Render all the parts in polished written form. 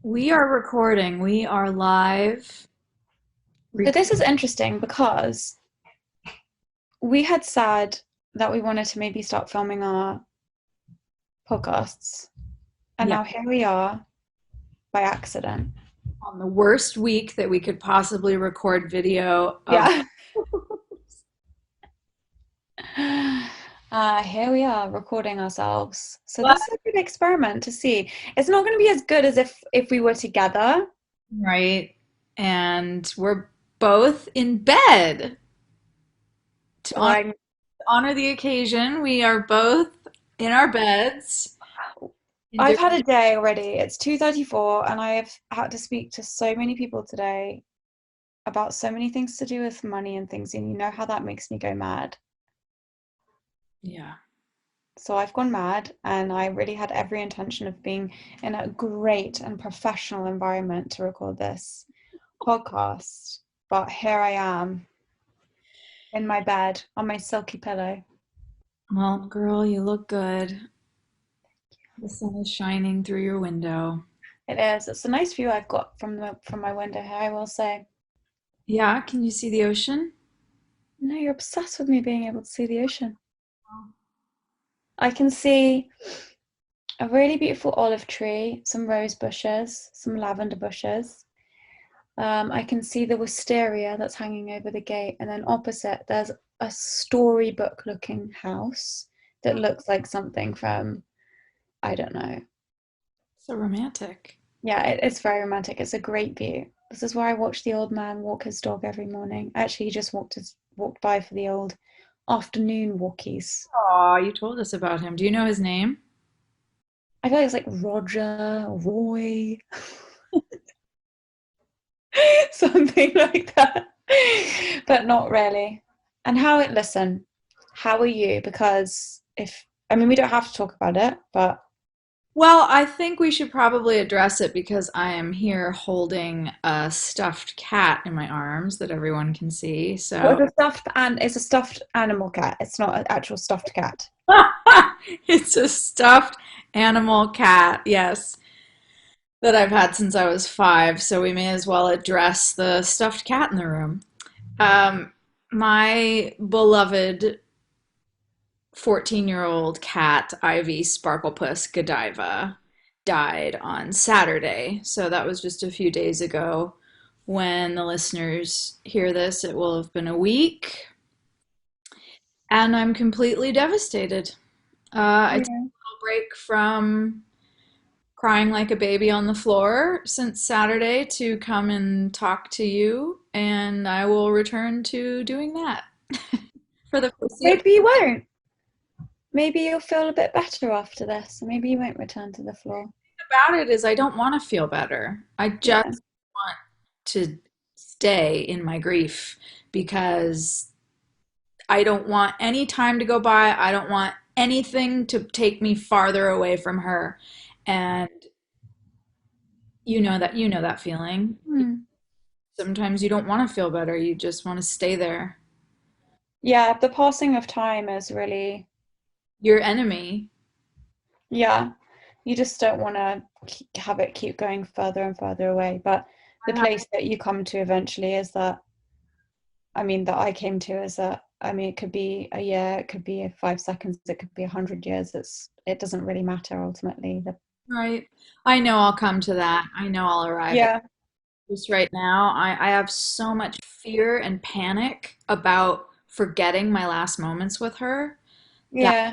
We are recording. We are live. So this is interesting because we had said that we wanted to maybe start filming our podcasts, and Yeah, now here we are by accident. on the worst week that we could possibly record video of. Yeah. Here we are recording ourselves. So What? this is a good experiment to see. It's not going to be as good as if we were together. Right. And we're both in bed. To So honor the occasion, we are both in our beds. In I've different, had a day already. It's 2:34 and I have had to speak to so many people today about so many things to do with money and things, and you know how that makes me go mad. yeah. So I've gone mad, and I really had every intention of being in a great and professional environment to record this podcast. But here I am in my bed on my silky pillow. Well, girl, you look good. The sun is shining through your window. It is. It's a nice view I've got from my window here, I will say. Yeah, can you see the ocean? No, you're obsessed with me being able to see the ocean. I can see a really beautiful olive tree, some rose bushes, some lavender bushes. I can see the wisteria that's hanging over the gate, and then opposite there's a storybook looking house that looks like something from, I don't know. So romantic. Yeah, it's very romantic. It's a great view. This is where I watch the old man walk his dog every morning. Actually, he just walked by for the old afternoon walkies. Aw, you told us about him. Do you know his name? I feel like it's like Roger, Roy, something like that, but not really. And listen, how are you? Because I mean, we don't have to talk about it, but Well, I think we should probably address it because I am here holding a stuffed cat in my arms that everyone can see. well, So it's a stuffed animal cat. It's not an actual stuffed cat. it's a stuffed animal cat, yes, that I've had since I was 5. So we may as well address the stuffed cat in the room. Um, my beloved 14-year-old cat, Ivy Sparklepuss Godiva, died on Saturday. So that was just a few days ago. When the listeners hear this, it will have been a week. And I'm completely devastated. I took Yeah. a little break from crying like a baby on the floor since Saturday to come and talk to you, and I will return to doing that for the foreseeable. Maybe you won't. Maybe you'll feel a bit better after this. Maybe you won't return to the floor. About it is I don't want to feel better. I just Yeah. want to stay in my grief because I don't want any time to go by. I don't want anything to take me farther away from her. And you know that feeling. Hmm. Sometimes you don't want to feel better. You just want to stay there. Yeah, the passing of time is really, Your enemy. yeah, you just don't want to have it keep going further and further away. But the I have, place that you come to eventually is that, I mean, that I came to is that, I mean, it could be a year, it could be 5 seconds, it could be 100 years. It doesn't really matter ultimately. right. I know I'll come to that. I know I'll arrive at Yeah, this right now. I have so much fear and panic about forgetting my last moments with her that yeah,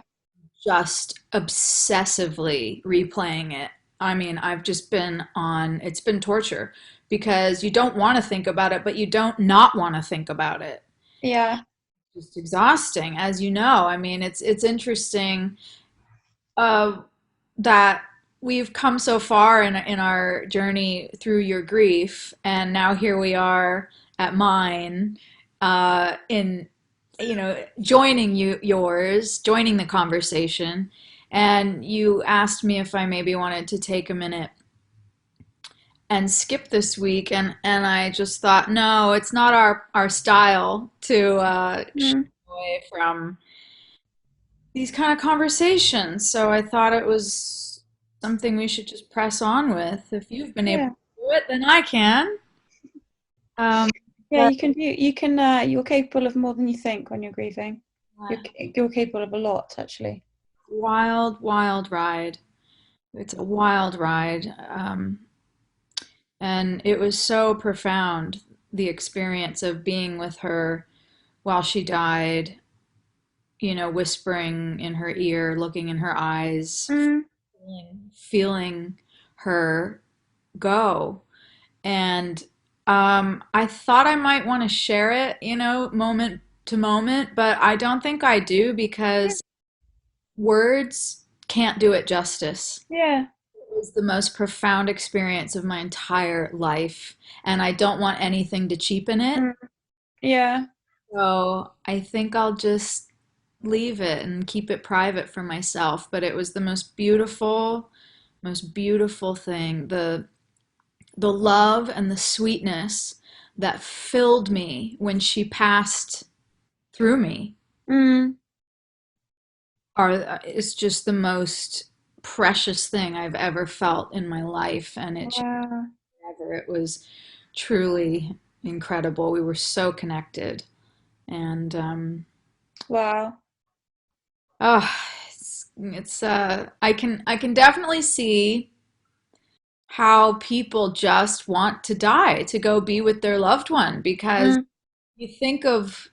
just obsessively replaying it. I mean, I've just been on, it's been torture because you don't want to think about it, but you don't not want to think about it. yeah. Just exhausting, as you know. I mean, it's interesting uh, that we've come so far in our journey through your grief, and now here we are at mine, in joining joining the conversation, and you asked me if I maybe wanted to take a minute and skip this week, and I just thought, no, it's not our style to shy Mm. away from these kind of conversations. So I thought it was. Something we should just press on with. If you've been able Yeah. to do it, then I can. Um, Yeah, but you're capable of more than you think when you're grieving. uh, You're capable of a lot, actually. wild, wild ride. It's a wild ride. And it was so profound, the experience of being with her while she died, whispering in her ear, looking in her eyes, Mm, feeling her go. And I thought I might want to share it, moment to moment, but I don't think I do yeah, because words can't do it justice. yeah, It was the most profound experience of my entire life, and I don't want anything to cheapen it. mm, yeah. So I think I'll just leave it and keep it private for myself. But it was the most beautiful thing. The love and the sweetness that filled me when she passed through me Mm, are is just the most precious thing I've ever felt in my life, and it changed wow, forever. It was truly incredible. We were so connected, and wow. oh, I can definitely see how people just want to die to go be with their loved one because Mm, you think of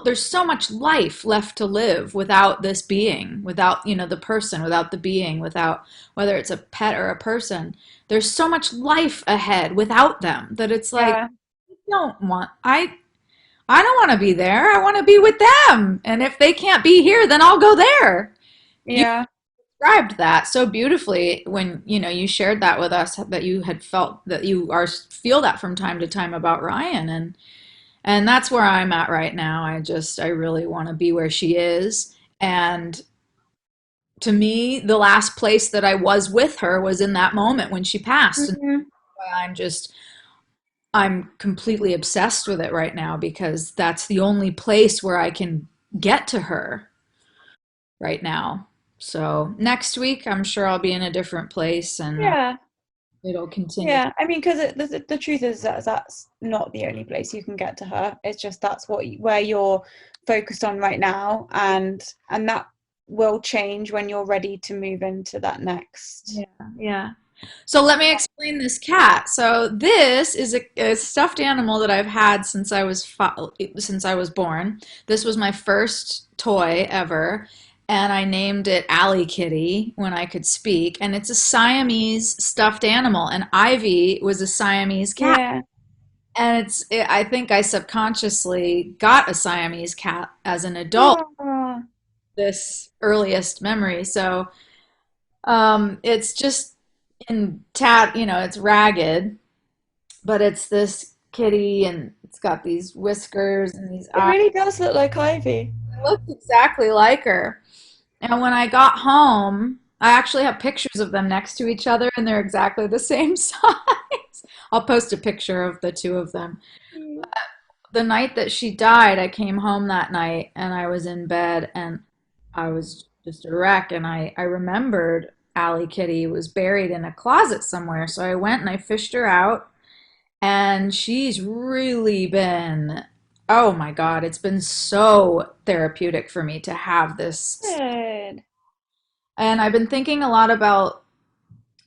there's so much life left to live without this being, without, the person, without the being, without whether it's a pet or a person. There's so much life ahead without them that it's like yeah, don't want I don't want to be there. I want to be with them. And if they can't be here, then I'll go there. You yeah, described that so beautifully when, you shared that with us that you had felt that you are feel that from time to time about Ryan, and that's where I'm at right now. I really want to be where she is. And to me, the last place that I was with her was in that moment when she passed. And mm, I'm completely obsessed with it right now because that's the only place where I can get to her right now. So next week, I'm sure I'll be in a different place and yeah, it'll continue. yeah. I mean, because the truth is that that's not the only place you can get to her. It's just that's where you're focused on right now, and that will change when you're ready to move into that next. Yeah, yeah. So let me explain this cat. So this is a stuffed animal that I've had since I was born. This was my first toy ever, and I named it Alley Kitty when I could speak. And it's a Siamese stuffed animal, and Ivy was a Siamese cat. Yeah. And I think I subconsciously got a Siamese cat as an adult, Oh, this earliest memory. So it's just it's ragged, but it's this kitty and it's got these whiskers and these it eyes. really does look like Ivy. It looks exactly like her. And when I got home, I actually have pictures of them next to each other and they're exactly the same size. I'll post a picture of the two of them. Mm. The night that she died, I came home that night and I was in bed and I was just a wreck. And I remembered Allie Kitty was buried in a closet somewhere. So I went and I fished her out. And she's really been, oh my God, it's been so therapeutic for me to have this. Good. And I've been thinking a lot about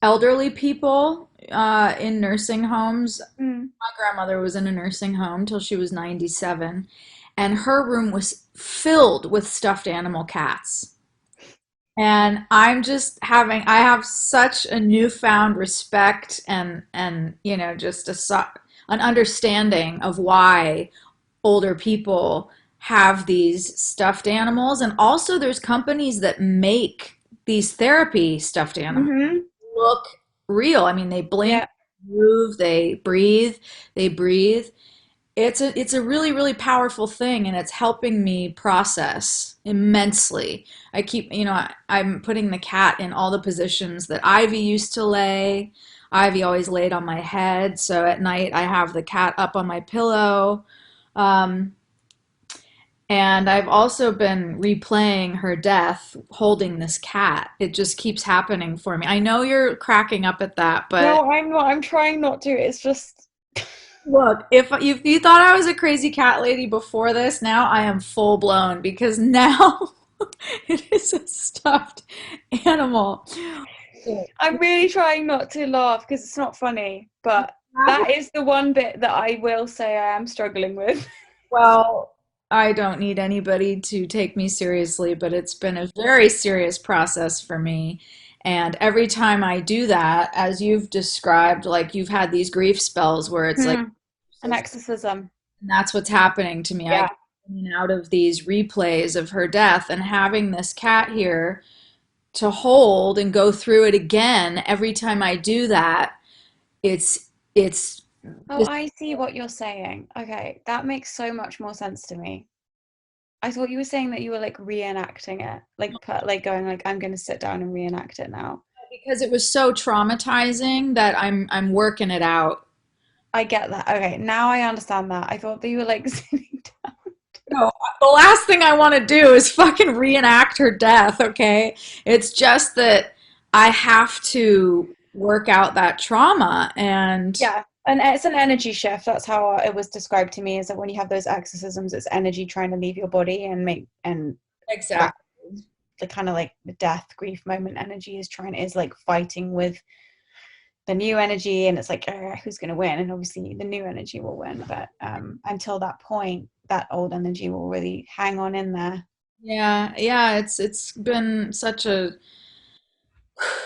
elderly people in nursing homes. Mm. My grandmother was in a nursing home till she was 97, and her room was filled with stuffed animal cats. And I have such a newfound respect and just an understanding of why older people have these stuffed animals. And also there's companies that make these therapy stuffed animals Mm-hmm. look real. I mean, they blink, Yeah. move, they breathe. It's a really, really powerful thing, and it's helping me process immensely. I'm putting the cat in all the positions that Ivy used to lay. Ivy always laid on my head, so at night I have the cat up on my pillow. Um, And I've also been replaying her death holding this cat. It just keeps happening for me. I know you're cracking up at that, but No, I'm not. I'm trying not to. It's just, look, if you thought I was a crazy cat lady before this, now I am full blown because now it is a stuffed animal. I'm really trying not to laugh because it's not funny. But that is the one bit that I will say I am struggling with. Well, I don't need anybody to take me seriously, but it's been a very serious process for me. And every time I do that, as you've described, like you've had these grief spells where it's like, Hmm. An exorcism. and that's what's happening to me. I Yeah. get in and out of these replays of her death, and having this cat here to hold and go through it again every time I do that, it's Oh, just I see what you're saying. Okay, that makes so much more sense to me. I thought you were saying that you were like reenacting it, like like going like I'm going to sit down and reenact it now. because it was so traumatizing that I'm working it out. I get that. Okay, now I understand that. I thought that you were like sitting down. No, the last thing I want to do is fucking reenact her death, okay? It's just that I have to work out that trauma and Yeah, and it's an energy shift. That's how it was described to me. Is that when you have those exorcisms, it's energy trying to leave your body and make and that exactly. the kind of like the death grief moment energy is like fighting with the new energy, and it's like who's going to win, and obviously the new energy will win, but until that point that old energy will really hang on in there. Yeah, yeah, it's been such a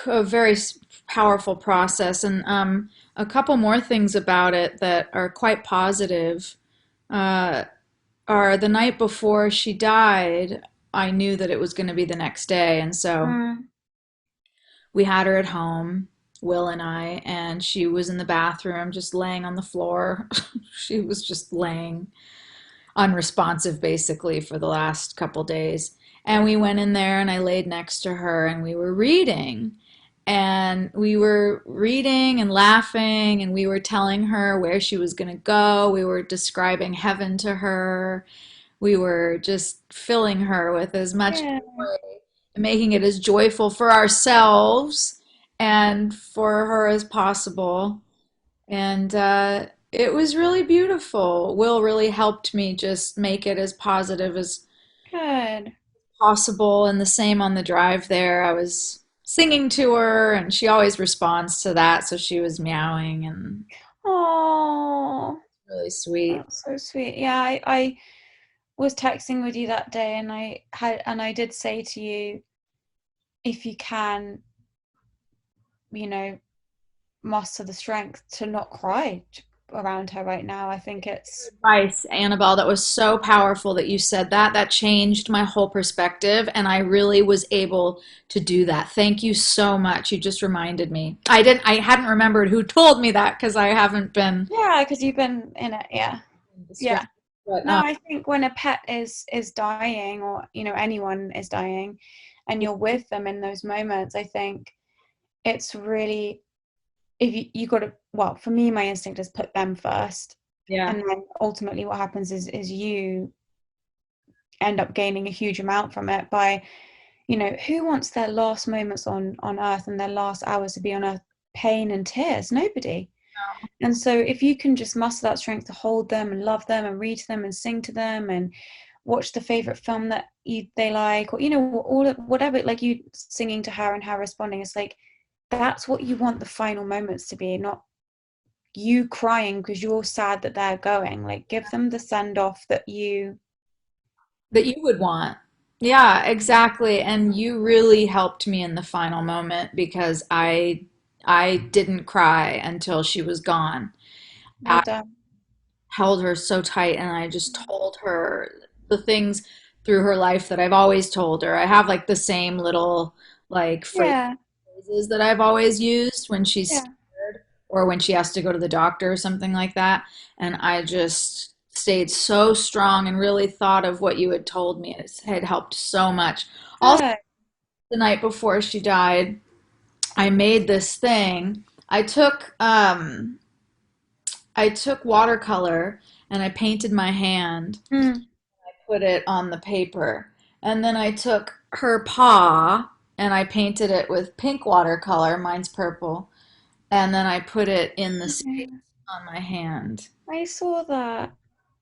very powerful process and a couple more things about it that are quite positive. Uh, are the night before she died, I knew that it was going to be the next day, and so Mm, we had her at home, Will and I, and she was in the bathroom just laying on the floor. She was just laying unresponsive basically for the last couple days. And we went in there and I laid next to her and we were reading. And we were reading and laughing and we were telling her where she was going to go. We were describing heaven to her. We were just filling her with as much yeah, joy, making it as joyful for ourselves and for her as possible. And it was really beautiful. Will really helped me just make it as positive as good. possible. And the same on the drive there. I was singing to her, and she always responds to that. So she was meowing, and Oh, really sweet. that's so sweet. Yeah, I was texting with you that day, and I did say to you, if you can, you know, muster the strength to not cry around her right now. I think it's Advice, Annabelle, that was so powerful that you said that. That changed my whole perspective, and I really was able to do that. Thank you so much. You just reminded me. I hadn't remembered who told me that because I haven't been yeah, because you've been in it. Yeah, yeah. distracted. But No, I think when a pet is dying, or anyone is dying, and you're with them in those moments, I think it's really, if you got to, well, for me my instinct is put them first, yeah, and then ultimately what happens is you end up gaining a huge amount from it by, who wants their last moments on earth and their last hours to be on earth pain and tears? Nobody. And so if you can just muster that strength to hold them and love them and read to them and sing to them and watch the favorite film that they like, or all whatever, like you singing to her and her responding, it's like that's what you want the final moments to be, not you crying because you're sad that they're going. Like give them the send off that you. that you would want. Yeah, exactly. And you really helped me in the final moment because I didn't cry until she was gone. Well I done. held her so tight and I just told her the things through her life that I've always told her. I have like the same little like Yeah, phrases that I've always used when she's yeah, scared or when she has to go to the doctor or something like that. And I just stayed so strong and really thought of what you had told me. It had helped so much. Also, good. the night before she died, I made this thing. I took watercolor and I painted my hand. Mm. put it on the paper. And then I took her paw and I painted it with pink watercolor, mine's purple, and then I put it in the space Yeah, on my hand. I saw that.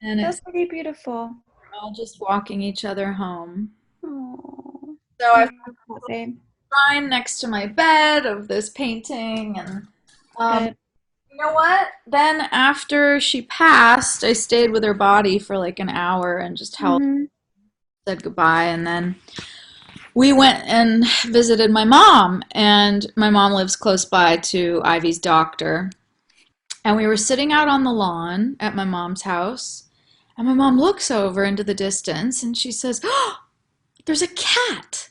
And That's it's really beautiful. all just walking each other home. Oh, So I'm I've really happy. shrine next to my bed of this painting and Good. you know what? Then after she passed, I stayed with her body for like an hour and just held Mm-hmm. said goodbye and then we went and visited my mom and my mom lives close by to Ivy's doctor. And we were sitting out on the lawn at my mom's house and my mom looks over into the distance and she says, "Oh, there's a cat.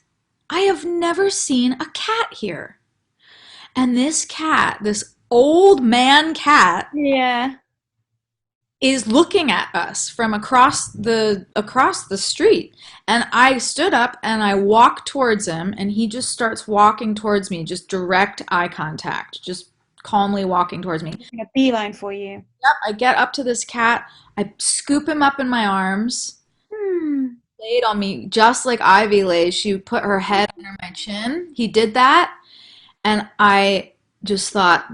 I have never seen a cat here." And this cat, this old man cat, Yeah. is looking at us from across the street. And I stood up and I walked towards him and he just starts walking towards me, just direct eye contact, just calmly walking towards me. Making a beeline for you. Yep, I get up to this cat, I scoop him up in my arms, Hmm. laid on me just like Ivy lays. She put her head under my chin. He did that and I just thought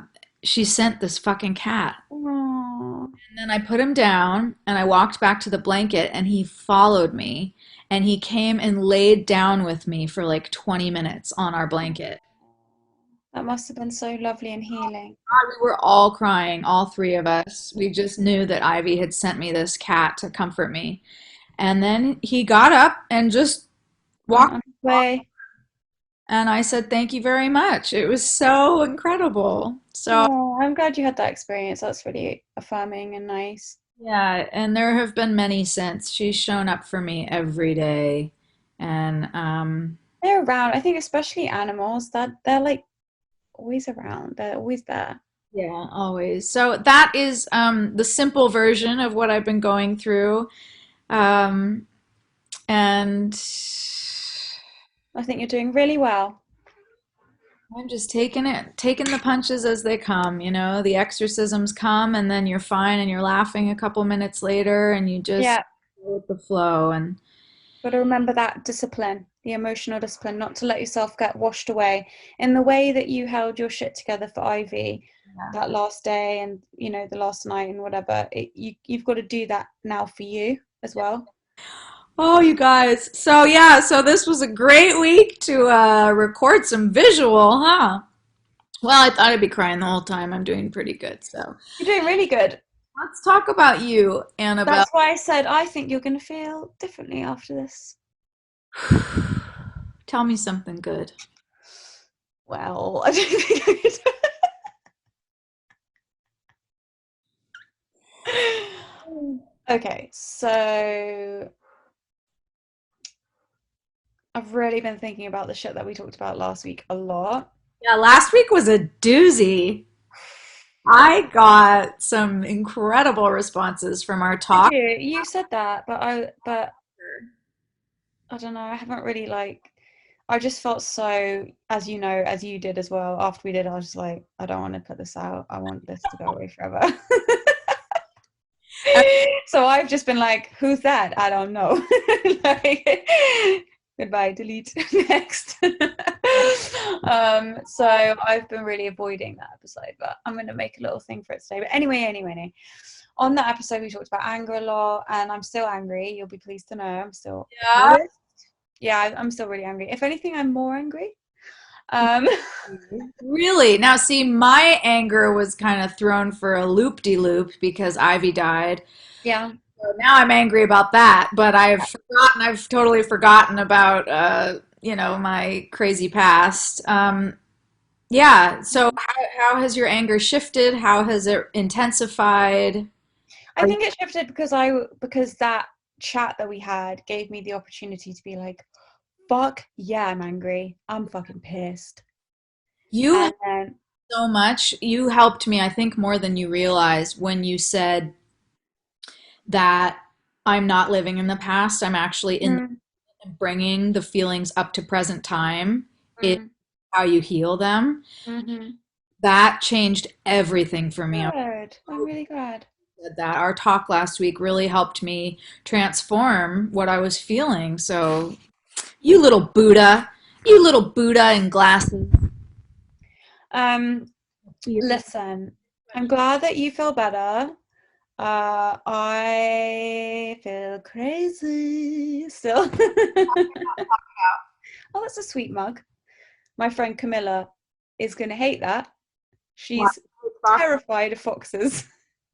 she sent this fucking cat. Oh, And then I put him down and I walked back to the blanket and he followed me and he came and laid down with me for like 20 minutes on our blanket. that must have been so lovely and healing. God, we were all crying, all three of us. We just knew that Ivy had sent me this cat to comfort me. And then he got up and just Went walked on his way. and I said, "Thank you very much." It was so incredible. So, Oh, I'm glad you had that experience. That's really affirming and nice. yeah, and there have been many since. She's shown up for me every day. And They're around. I think especially animals that they're like always around. They're always there. yeah, always. So that is the simple version of what I've been going through. Um, and I think you're doing really well. I'm just taking the punches as they come, you know. The exorcisms come and then you're fine and you're laughing a couple minutes later and you just Yeah, go with the flow and got to remember that discipline, the emotional discipline, not to let yourself get washed away in the way that you held your shit together for Ivy yeah. that last day and the last night and whatever. You've got to do that now for you as well. Oh, you guys. So yeah, so this was a great week to record some visual, huh? Well, I thought I'd be crying the whole time. I'm doing pretty good. So You're doing really good. let's talk about you, Annabelle. That's why I said I think you're going to feel differently after this. Tell me something good. Well, I don't think I could. Okay, so I've really been thinking about the shit that we talked about last week a lot. Yeah, last week was a doozy. I got some incredible responses from our Did talk. you? You said that, but I don't know. I haven't really I just felt so, as you know, as you did as well. After we did, I was just like, I don't want to put this out. I want this to go away forever. So I've just been like, who's that? I don't know. Like, goodbye, delete, next. So I've been really avoiding that episode, but I'm going to make a little thing for it today. But anyway. On that episode, we talked about anger a lot, and I'm still angry. You'll be pleased to know I'm still Yeah. modest. Yeah, I'm still really angry. If anything, I'm more angry. Um, Really? Now, see, my anger was kind of thrown for a loop-de-loop because Ivy died. yeah, So now I'm angry about that, but I've totally forgotten about, my crazy past. Yeah, so how has your anger shifted? How has it intensified? I Are you, think it shifted because that chat that we had gave me the opportunity to be like, fuck yeah, I'm angry. I'm fucking pissed. you And then, so much. You helped me, I think, more than you realized when you said that I'm not living in the past. I'm actually in mm, bringing the feelings up to present time is mm, how you heal them. mm-hmm. That changed everything for me. Good. I'm really glad. said that. Our talk last week really helped me transform what I was feeling. So, you little Buddha, you little Buddha in glasses. Um, Weird. listen, I'm glad that you feel better. I feel crazy still. Oh, that's a sweet mug. My friend Camilla is going to hate that. Wow. She's terrified of foxes.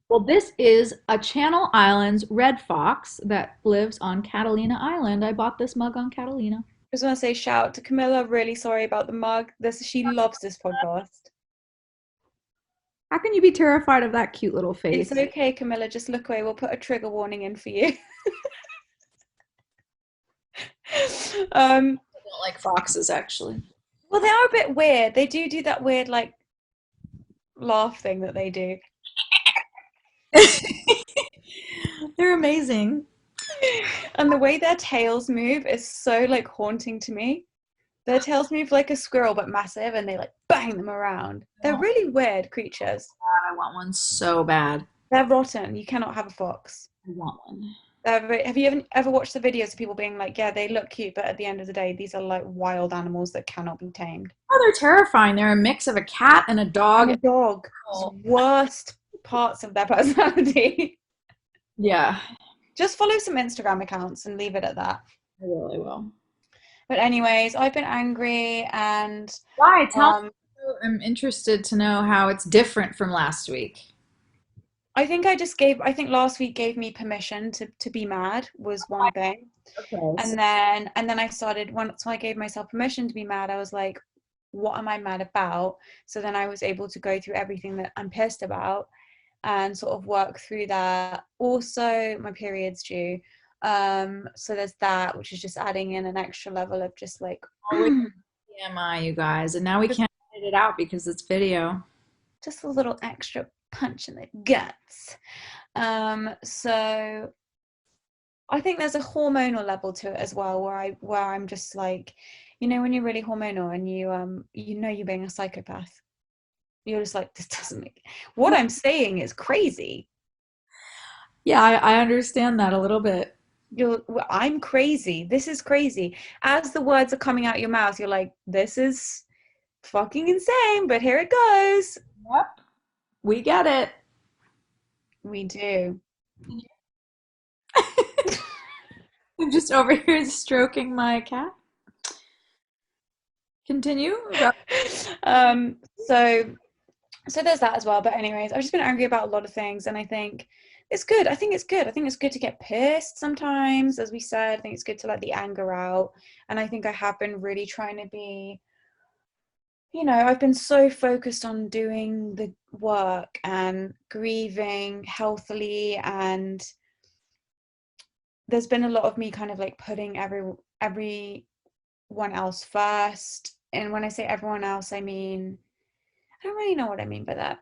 Well, this is a Channel Islands red fox that lives on Catalina Island. I bought this mug on Catalina. Just want to say shout out to Camilla. Really sorry about the mug. She loves this podcast. How can you be terrified of that cute little It's face? okay, Camilla. Just look away. We'll put a trigger warning in for you. um, I don't like foxes, actually. well, they are a bit weird. They do that weird like laugh thing that they do. They're amazing. And the way their tails move is so like haunting to me. Their tails move like a squirrel but massive and they like bang them around. They're Oh, really weird creatures. God, I want one so bad. They're rotten. You cannot have a fox. I want one. Have you ever watched the videos of people being like, yeah, they look cute, but at the end of the day, these are like wild animals that cannot be tamed? Oh, they're terrifying. They're a mix of a cat and a And dog. a dog, worst parts of their personality. Yeah, Just follow some Instagram accounts and leave it at that. I really will. But anyways, I've been angry and Why? Tell me. um, I'm interested to know how it's different from last week. I think last week gave me permission to be mad was one thing. Okay. And then I started, once I gave myself permission to be mad, I was like, what am I mad about? So then I was able to go through everything that I'm pissed about and sort of work through that. Also, my period's due. So there's that, which is just adding in an extra level of just like Always TMI, you guys, and now we just can't edit it out because it's video. just a little extra punch in the guts. So I think there's a hormonal level to it as well, where I'm just like, when you're really hormonal and you're being a psychopath, you're just like, this doesn't make what I'm saying is crazy. Yeah, I understand that a little bit. I'm crazy. This is crazy. As the words are coming out your mouth, you're like, this is fucking insane, but here it goes. Yep, we get it. We do. I'm just over here stroking my cat. Continue. um, so so there's that as well. But anyways, I've just been angry about a lot of things, and I think it's good. I think it's good. I think it's good to get pissed sometimes, as we said. I think it's good to let the anger out. And I think I have been really trying to be, I've been so focused on doing the work and grieving healthily, and there's been a lot of me kind of like putting everyone else first. And when I say everyone else, I mean, I don't really know what I mean by that.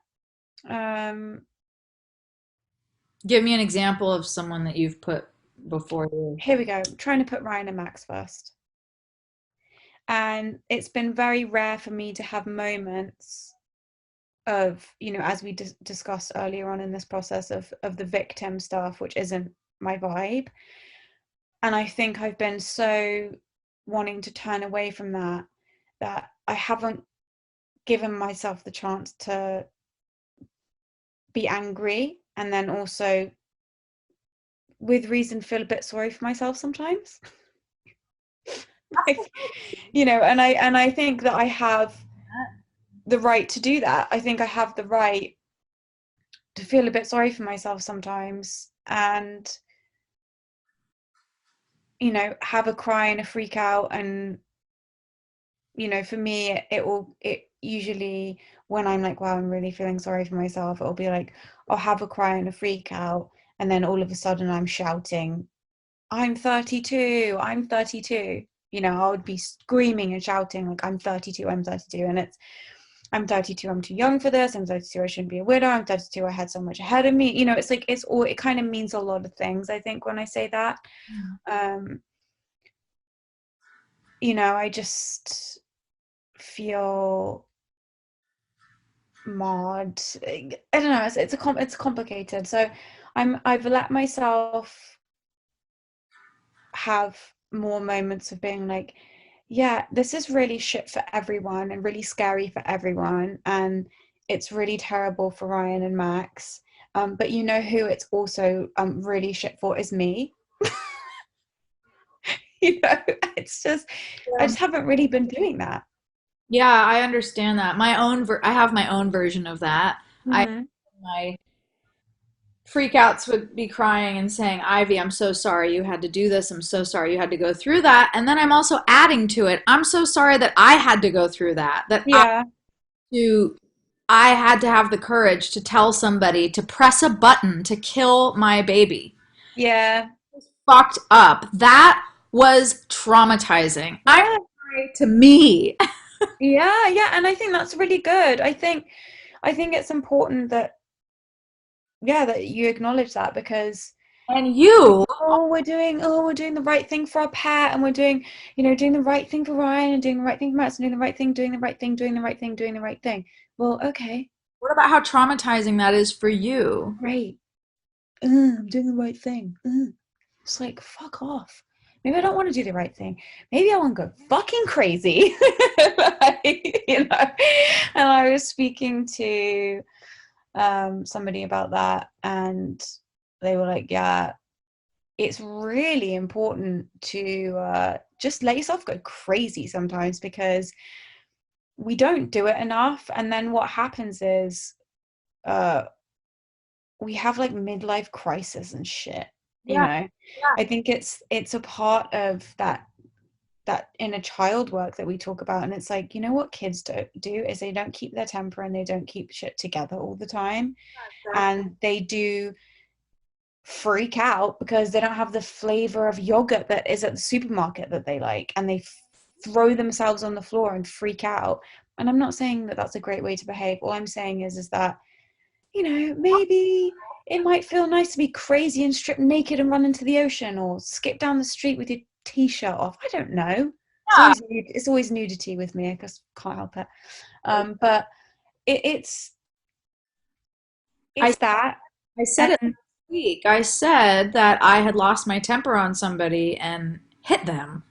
Um, Give me an example of someone that you've put before you. Here we go. I'm trying to put Ryan and Max first. And it's been very rare for me to have moments of, as we discussed earlier on in this process of the victim stuff, which isn't my vibe. And I think I've been so wanting to turn away from that I haven't given myself the chance to be angry and then also with reason feel a bit sorry for myself sometimes. Like, and I think that I have the right to do that. I think I have the right to feel a bit sorry for myself sometimes and have a cry and a freak out. And for me it usually, when I'm like, wow, I'm really feeling sorry for myself, it'll be like I'll have a cry and a freak out, and then all of a sudden I'm shouting, I'm 32, I'm 32. I would be screaming and shouting like, I'm 32, I'm 32. And I'm 32, I'm too young for this. I'm 32, I shouldn't be a widow. I'm 32, I had so much ahead of me. It's like, it kind of means a lot of things, I think, when I say that. Um, I just feel mod. I don't know. It's complicated. So I've let myself have more moments of being like, yeah, this is really shit for everyone and really scary for everyone, and it's really terrible for Ryan and Max. But you know who it's also really shit for is me. You know, it's just I Yeah. just haven't really been doing that. Yeah, I understand that. I have my own version of that. I Hmm. my freakouts would be crying and saying, "Ivy, I'm so sorry you had to do this. I'm so sorry you had to go through that." And then I'm also adding to it, "I'm so sorry that I had to go through that. Yeah, To I had to have the courage to tell somebody to press a button to kill my baby." yeah, Fucked up. That was traumatizing. I'm yeah, sorry to me. yeah, yeah. And I think that's really good. I think it's important that yeah, that you acknowledge that because And you, we're doing the right thing for our pet, and we're doing, doing the right thing for Ryan, and doing the right thing for Max, and doing the right thing, doing the right thing, doing the right thing, doing the right thing. Well, okay, what about how traumatizing that is for you? great. I'm doing the right thing. It's like, fuck off. Maybe I don't want to do the right thing. Maybe I want to go fucking crazy. Like, And I was speaking to somebody about that, and they were like, yeah, it's really important to just let yourself go crazy sometimes because we don't do it enough. And then what happens is uh, we have like midlife crisis and shit. You Yeah, know, yeah, I think it's a part of that inner child work that we talk about, and it's like, what kids don't do is they don't keep their temper and they don't keep shit together all the time, exactly. and they do freak out because they don't have the flavor of yogurt that is at the supermarket that they like, and they throw themselves on the floor and freak out. And I'm not saying that that's a great way to behave. All I'm saying is that, maybe it might feel nice to be crazy and strip naked and run into the ocean, or skip down the street with your t-shirt off. I don't know. Yeah, It's always nudity with me. I just can't help it. But it, it's I it's that. I said it And last week. I said that I had lost my temper on somebody and hit them.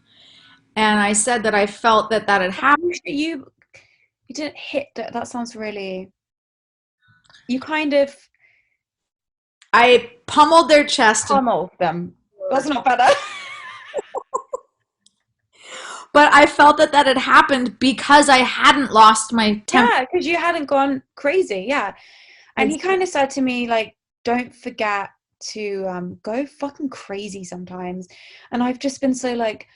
And I said that I felt that that had happened. you didn't hit that. That sounds really. You kind of I pummeled their chest and pummeled them. That's not better. but I felt that that had happened because I hadn't lost my temper. Yeah, because you hadn't gone crazy. Yeah. And he kind of said to me, like, don't forget to go fucking crazy sometimes. And I've just been so like,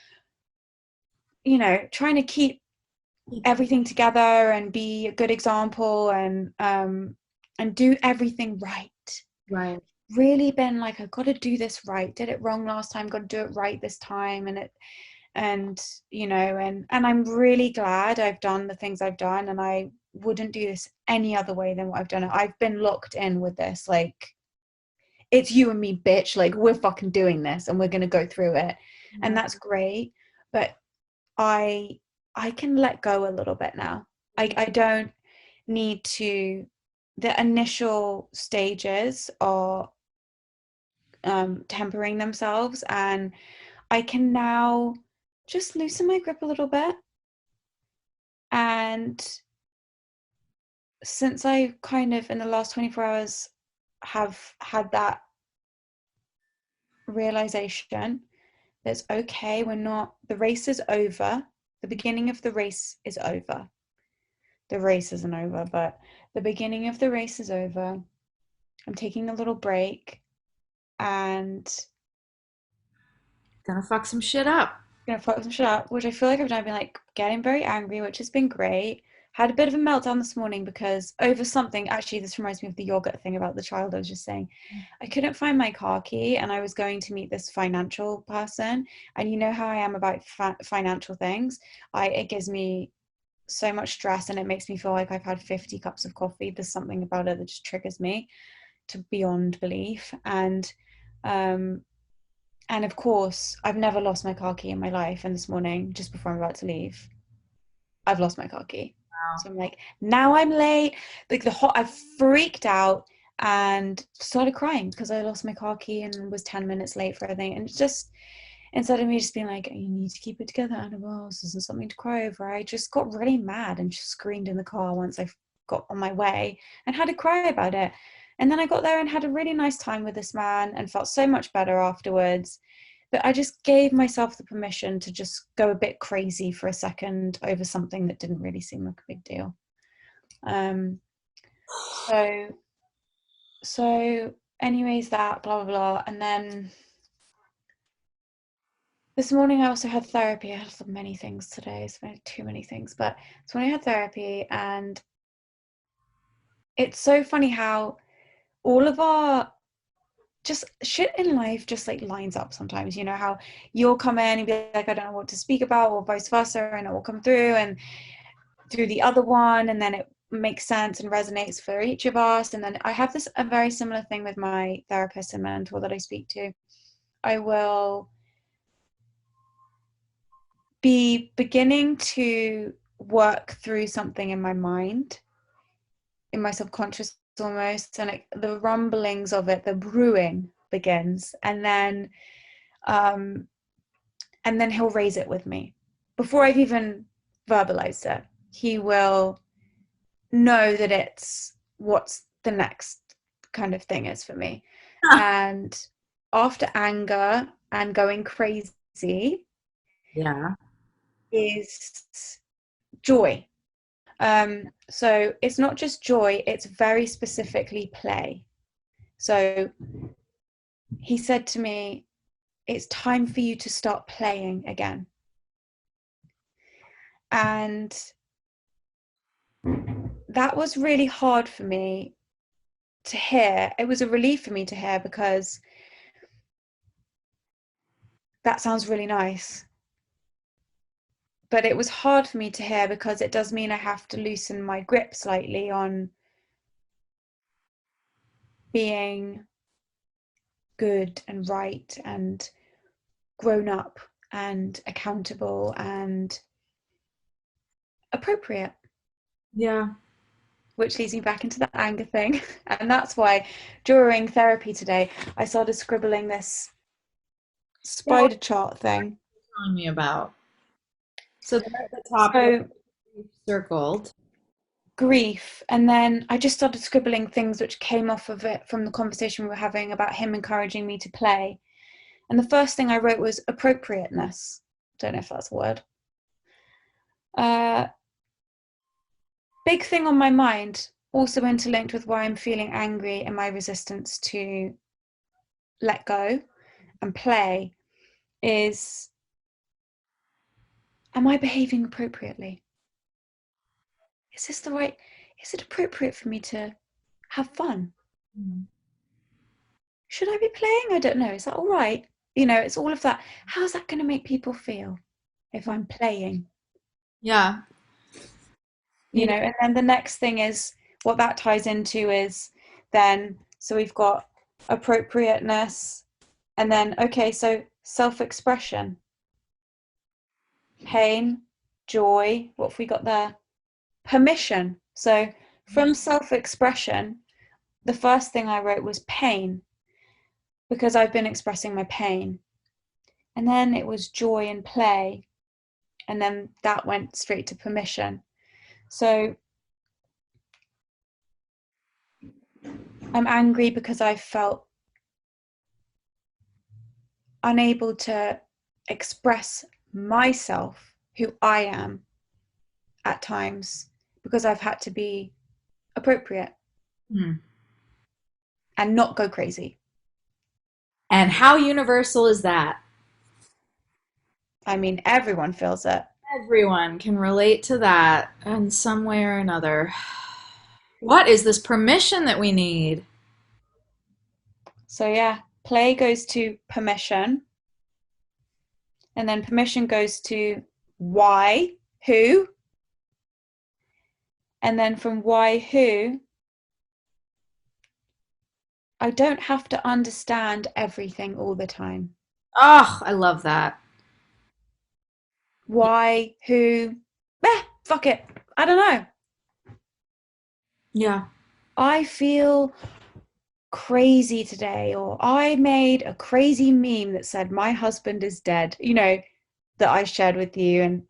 trying to keep everything together and be a good example, and do everything right. Right. Really been like, I've got to do this right. Did it wrong last time, got to do it right this time. And I'm really glad I've done the things I've done, and I wouldn't do this any other way than what I've done. I've been locked in with this, like, it's you and me, bitch, like, we're fucking doing this and we're going to go through it, and Yeah. that's great. But i I can let go a little bit now. I don't need to. The initial stages are tempering themselves, and I can now just loosen my grip a little bit. And since I kind of in the last 24 hours have had that realization, that's okay. We're not, the race is over. The beginning of the race is over. The race isn't over, but the beginning of the race is over. I'm taking a little break, and Gonna fuck some shit up. gonna fuck some shit up, which I feel like I've done. I've been like getting very angry, which has been great. Had a bit of a meltdown this morning because over something. Actually, this reminds me of the yogurt thing about the child I was just saying. I couldn't find my car key, and I was going to meet this financial person. And you know how I am about financial things. It gives me so much stress, and it makes me feel like I've had 50 cups of coffee. There's something about it that just triggers me to beyond belief. Um, and of course, I've never lost my car key in my life. And this morning, just before I'm about to leave, I've lost my car key. So I'm like, now I'm late. Like I freaked out and started crying because I lost my car key and was 10 minutes late for everything. And it's just, instead of me just being like, you need to keep it together, Annabelle, this isn't something to cry over, I just got really mad and just screamed in the car once I got on my way and had to cry about it. And then I got there and had a really nice time with this man and felt so much better afterwards. But I just gave myself the permission to just go a bit crazy for a second over something that didn't really seem like a big deal. Um, so, anyways, that blah blah blah, and then this morning I also had therapy. I had many things today, so I had too many things. But this morning I had therapy, and it's so funny how all of our just shit in life just like lines up sometimes. You know how you'll come in and be like, I don't know what to speak about, or vice versa, and it will come through and through the other one, and then it makes sense and resonates for each of us. And then I have this a very similar thing with my therapist and mentor that I speak to. I will be beginning to work through something in my mind, in my subconscious almost, and the rumblings of it, the brewing begins, um, and then he'll raise it with me before I've even verbalized it. He will know that it's what's the next kind of thing is for me. And after anger and going crazy Yeah. is joy. So it's not just joy, it's very specifically play. So he said to me, it's time for you to start playing again. And that was really hard for me to hear. It was a relief for me to hear because that sounds really nice. But it was hard for me to hear because it does mean I have to loosen my grip slightly on being good and right and grown up and accountable and appropriate. Yeah. Which leads me back into the anger thing. And that's why during therapy today, I started scribbling this Yeah, what spider chart thing. are you telling me about? So they're at the top, So circled. grief. And then I just started scribbling things which came off of it from the conversation we were having about him encouraging me to play. And the first thing I wrote was appropriateness. Don't know if that's a word. Big thing on my mind, also interlinked with why I'm feeling angry and my resistance to let go and play, is, am I behaving appropriately? Is this the right, is it appropriate for me to have fun? Mm. Should I be playing? I don't know. Is that all right? You know, it's all of that. How's that going to make people feel if I'm playing? Yeah. You You know, and then the next thing is what that ties into is then, so we've got appropriateness, and then, okay, so self expression, pain, joy, what have we got there? Permission. So from self expression, the first thing I wrote was pain because I've been expressing my pain. And then it was joy and play. And then that went straight to permission. So I'm angry because I felt unable to express myself, who I am, at times because I've had to be appropriate Hmm. and not go crazy. And how universal is that? I mean, everyone feels it. Everyone can relate to that in some way or another. What is this permission that we need? So, yeah, play goes to permission, and then permission goes to why, who, and then from why, who, I don't have to understand everything all the time. Oh, I love that. Why, who, fuck it. I don't know. Yeah. I feel crazy today, or I made a crazy meme that said my husband is dead, that I shared with you. And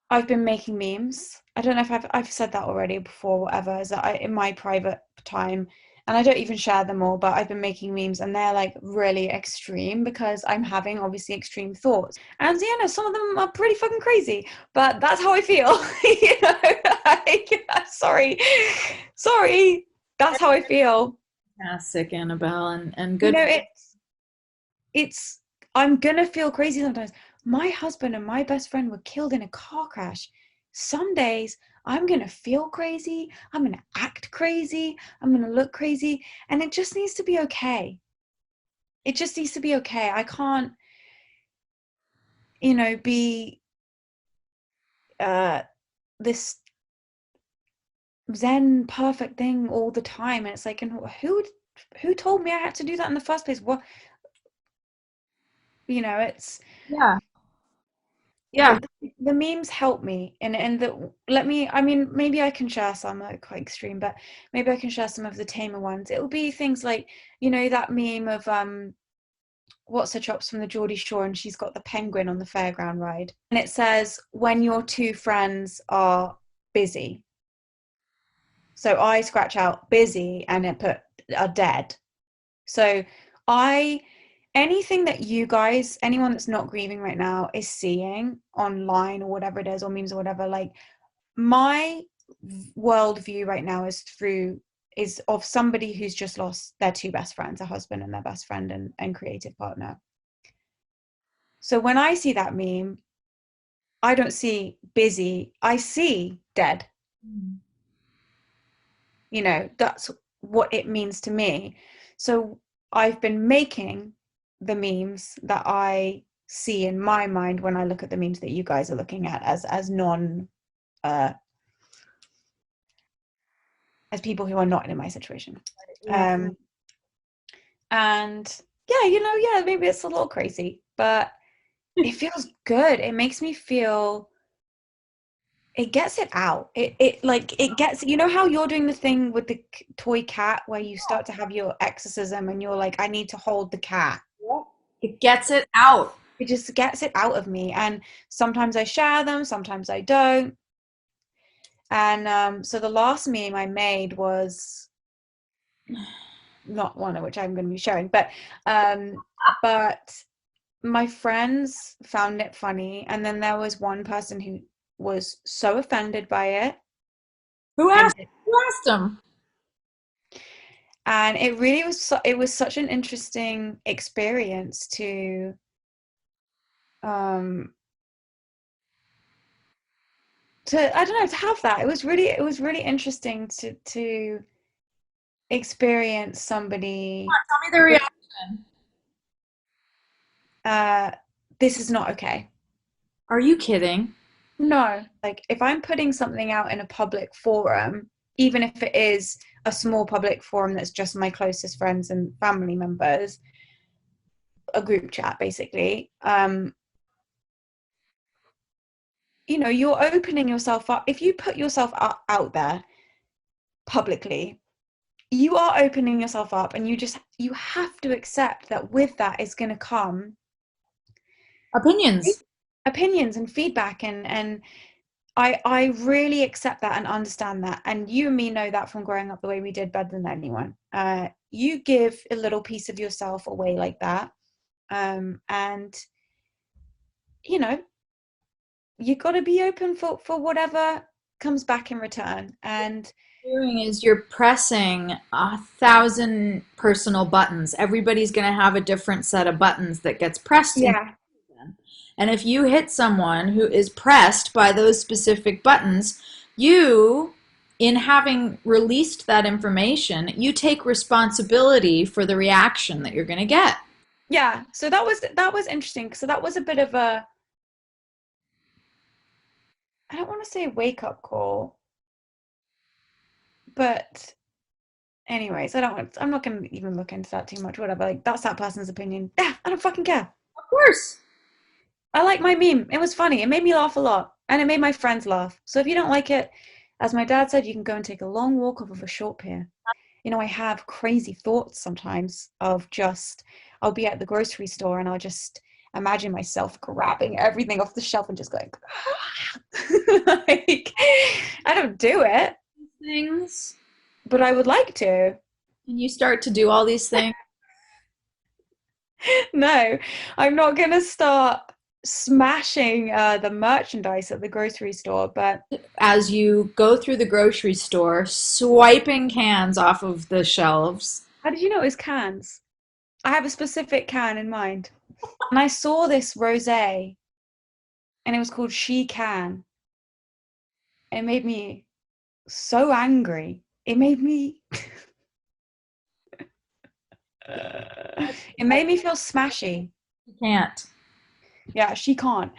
I've been making memes. I don't know if I've said that already before, whatever, is that I in my private time, and I don't even share them all, but I've been making memes and they're like really extreme because I'm having obviously extreme thoughts. And some of them are pretty fucking crazy, but that's how I feel. Sorry. Sorry. That's how I feel. Fantastic, Annabelle, and You good. know, it's I'm gonna feel crazy sometimes. My husband and my best friend were killed in a car crash. Some days I'm gonna feel crazy, I'm gonna act crazy, I'm gonna look crazy, and it just needs to be okay. It just needs to be okay. I can't, be uh this zen perfect thing all the time. And it's like, and who told me I had to do that in the first place? What, it's Yeah. Yeah. the memes help me, and the let me I mean, maybe I can share some, like quite extreme, but maybe I can share some of the tamer ones. It will be things like, that meme of what's her chops from the Geordie Shore, and she's got the penguin on the fairground ride, and it says, when your two friends are busy. So I scratch out busy and it put are dead. So I anything that you guys, anyone that's not grieving right now, is seeing online or whatever it is, or memes or whatever, like, my worldview right now is of somebody who's just lost their two best friends, a husband and their best friend, and creative partner. So when I see that meme, I don't see busy, I see dead. That's what it means to me. So I've been making the memes that I see in my mind when I look at the memes that you guys are looking at, as non uh as people who are not in my situation. Yeah. um and yeah, yeah, maybe it's a little crazy, but it feels good. It makes me feel, it gets it out. It like, it gets, how you're doing the thing with the toy cat where you start to have your exorcism and you're like, I need to hold the cat. It gets it out. It just gets it out of me. And sometimes I share them, sometimes I don't. And so the last meme I made was not one of which I'm going to be sharing, but my friends found it funny, and then there was one person who was so offended by it. Who and asked? Who asked him? and it really was such an interesting experience um to I don't know, to have that. It was really interesting to experience somebody Tell me the with, reaction. uh this is not okay. Are you kidding? No, like, if I'm putting something out in a public forum, even if it is a small public forum that's just my closest friends and family members, a group chat basically, you're opening yourself up. If you put yourself out there publicly, you are opening yourself up, and you have to accept that with that is going to come Opinions. opinions and feedback, and I really accept that and understand that. And you and me know that from growing up the way we did better than anyone. You give a little piece of yourself away like that, and you know you got to be open for whatever comes back in return. And Doing is you're pressing 1,000 personal buttons. Everybody's going to have a different set of buttons that gets pressed in yeah, them. And if you hit someone who is pressed by those specific buttons, you, in having released that information, you take responsibility for the reaction that you're going to get. yeah. So that was interesting. So that was a bit of a, I don't want to say wake up call, but anyways, I'm not going to even look into that too much. Whatever. Like, that's that person's opinion. Yeah, I don't fucking care. Of course. I like my meme. It was funny. It made me laugh a lot. And it made my friends laugh. So if you don't like it, As my dad said, you can go and take a long walk off of a short pier. I have crazy thoughts sometimes of just, I'll be at the grocery store and I'll just imagine myself grabbing everything off the shelf and just going, like, I don't do it, Things. but I would like to. And you start to do all these things No, I'm not going to start smashing the merchandise at the grocery store, but as you go through the grocery store, swiping cans off of the shelves. how did you know it was cans? I have a specific can in mind. And I saw this rosé and it was called She Can. It made me so angry. It made me it made me feel smashy. You can't. Yeah, she can't.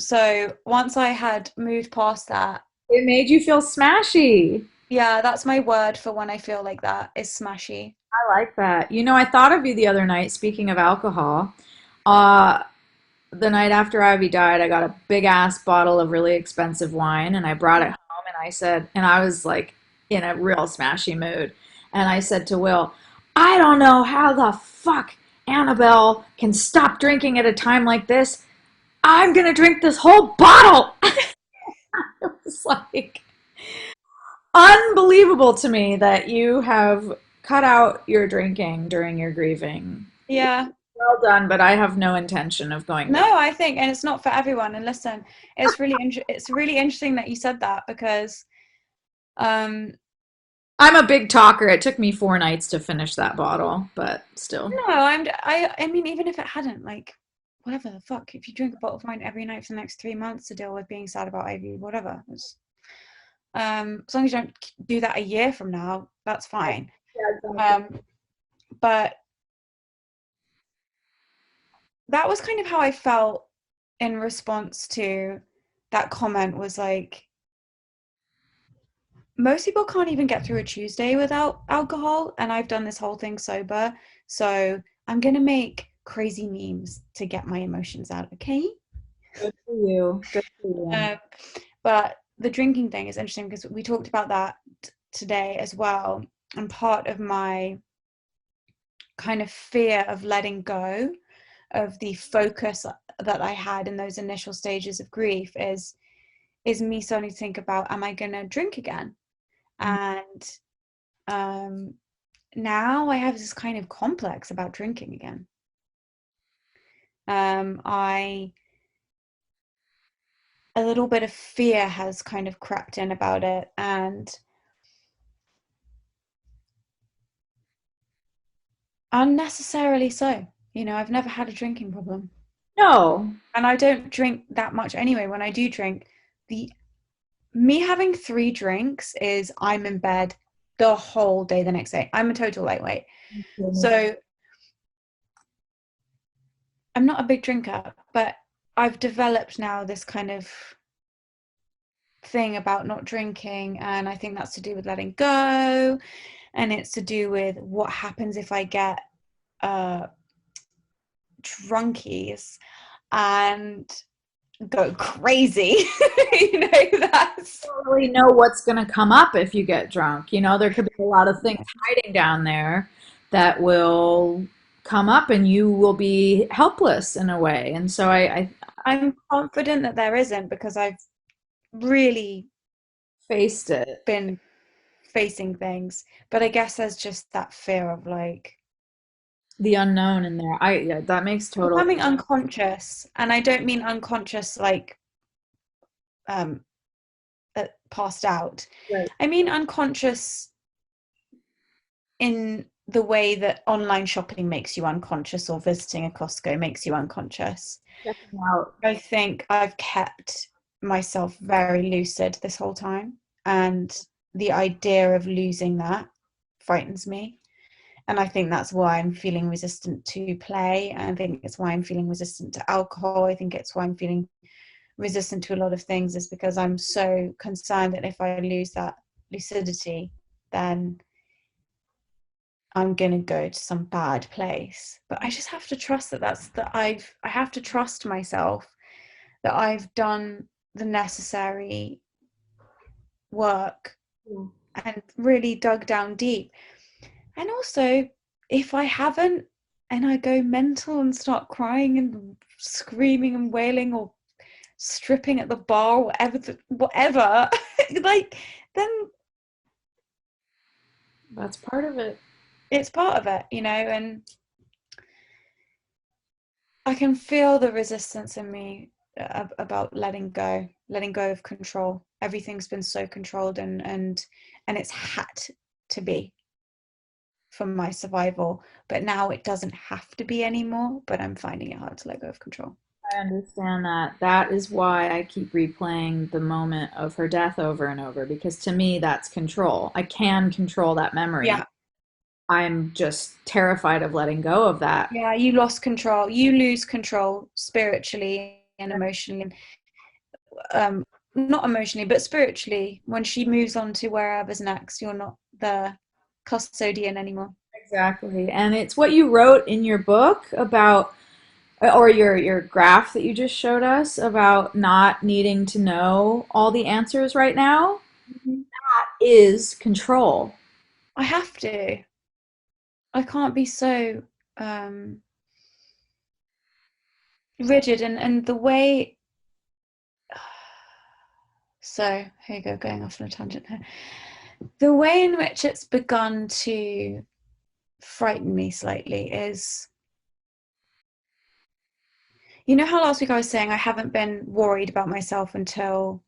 So once I had moved past that, It made you feel smashy. yeah, that's my word for when I feel like that is smashy. I like that. You know, I thought of you the other night, speaking of alcohol. Uh, the night after Ivy died, I got a big ass bottle of really expensive wine and I brought it home and I said, and I was like in a real smashy mood. And I said to Will, I don't know how the fuck Annabelle can stop drinking at a time like this. I'm gonna drink this whole bottle. It was like unbelievable to me that you have cut out your drinking during your grieving. Yeah. Well done, but I have no intention of going back. No, I think, and it's not for everyone. And listen, it's really interesting that you said that because um I'm a big talker. It took me 4 nights to finish that bottle, but still. no, I mean even if it hadn't, like, whatever the fuck, if you drink a bottle of wine every night for the next 3 months to deal with being sad about Ivy, whatever. As long as you don't do that a year from now, that's fine. Yeah, exactly. Um but that was kind of how I felt in response to that comment, was like, most people can't even get through a Tuesday without alcohol, and I've done this whole thing sober, so I'm gonna make crazy memes to get my emotions out, okay? Good for you. Good for you. Um, but the drinking thing is interesting because we talked about that today as well, and part of my kind of fear of letting go of the focus that I had in those initial stages of grief is me starting to think about, am I gonna drink again? And um now I have this kind of complex about drinking again. I A little bit of fear has kind of crept in about it, and unnecessarily so. I've never had a drinking problem, No. and I don't drink that much anyway. When I do drink, the me having 3 drinks is I'm in bed the whole day the next day. I'm a total lightweight, so I'm not a big drinker, but I've developed now this kind of thing about not drinking, and I think that's to do with letting go, and it's to do with what happens if I get uh drunkies and go crazy. That's Don't really know what's going to come up if you get drunk. You know, there could be a lot of things hiding down there that will come up and you will be helpless in a way. And so I'm confident that there isn't, because I've really faced it. been facing things, but I guess there's just that fear of, like, The unknown in there. Yeah, that makes total becoming unconscious, and I don't mean unconscious like um passed out. right. I mean unconscious in the way that online shopping makes you unconscious, or visiting a Costco makes you unconscious. Checking out. I think I've kept myself very lucid this whole time, and the idea of losing that frightens me. And I think that's why I'm feeling resistant to play. I think it's why I'm feeling resistant to alcohol. I think it's why I'm feeling resistant to a lot of things, is because I'm so concerned that if I lose that lucidity, then I'm going to go to some bad place. But I just have to trust I have to trust myself that I've done the necessary work Mm. and really dug down deep. And also, if I haven't and I go mental and start crying and screaming and wailing or stripping at the bar, whatever, like, then That's part of it. it's part of it, and I can feel the resistance in me about letting go of control. Everything's been so controlled and it's had to be for my survival, but now it doesn't have to be anymore, but I'm finding it hard to let go of control. I understand that. That is why I keep replaying the moment of her death over and over, because to me, that's control. I can control that memory. Yeah. I'm just terrified of letting go of that. Yeah, you lost control. You lose control spiritually and emotionally. Um, Not emotionally, but spiritually. When she moves on to wherever's next, you're not the custodian anymore. Exactly. And it's what you wrote in your book about, or your graph that you just showed us about not needing to know all the answers right now Mhm. is control. I have to. I can't be so um, rigid, and the way. So here you go, going off on a tangent here. The way in which it's begun to frighten me slightly is, how last week I was saying I haven't been worried about myself until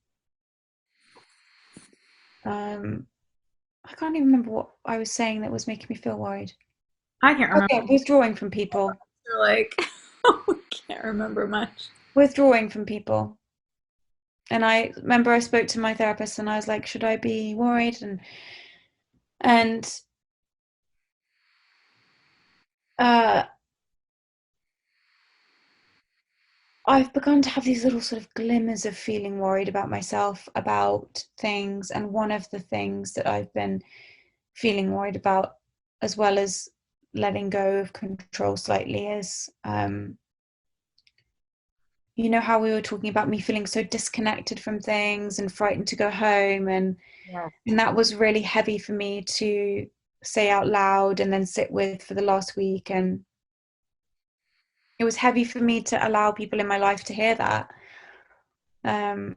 um, I can't even remember what I was saying that was making me feel worried. I can't Oh remember. yeah, withdrawing from people. Like, I can't remember much. Withdrawing from people. And I remember I spoke to my therapist and I was like, should I be worried? And uh, I've begun to have these little sort of glimmers of feeling worried about myself, about things. And one of the things that I've been feeling worried about, as well as letting go of control slightly, is how we were talking about me feeling so disconnected from things and frightened to go home. Yeah. And that was really heavy for me to say out loud and then sit with for the last week. And it was heavy for me to allow people in my life to hear that. Um,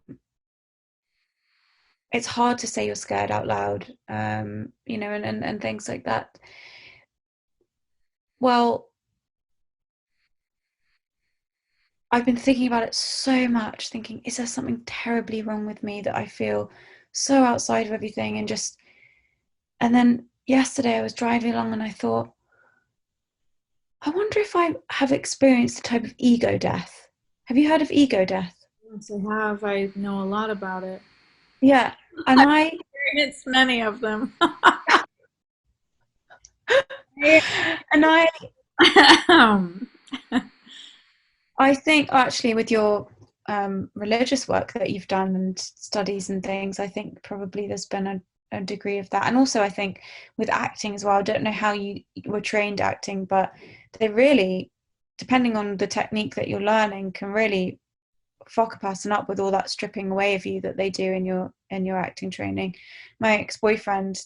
it's hard to say you're scared out loud, and things like that. Well, I've been thinking about it so much, thinking, is there something terribly wrong with me that I feel so outside of everything? And then yesterday I was driving along and I thought, I wonder if I have experienced a type of ego death. Have you heard of ego death? Yes, I have. I know a lot about it. Yeah. And I It's many of them. and I think actually with your religious work that you've done and studies and things, I think probably there's been a degree of that. And also I think with acting as well, I don't know how you were trained acting, but they really, depending on the technique that you're learning, can really fuck a person up with all that stripping away of you that they do in your acting training. My ex-boyfriend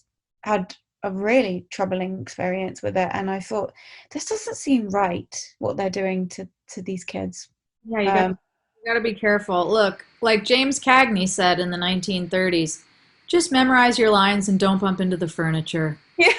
had a really troubling experience with it, and I thought, this doesn't seem right what they're doing to these kids. Yeah, um you got to be careful. Look, like James Cagney said in the 1930s, just memorize your lines and don't bump into the furniture. yeah.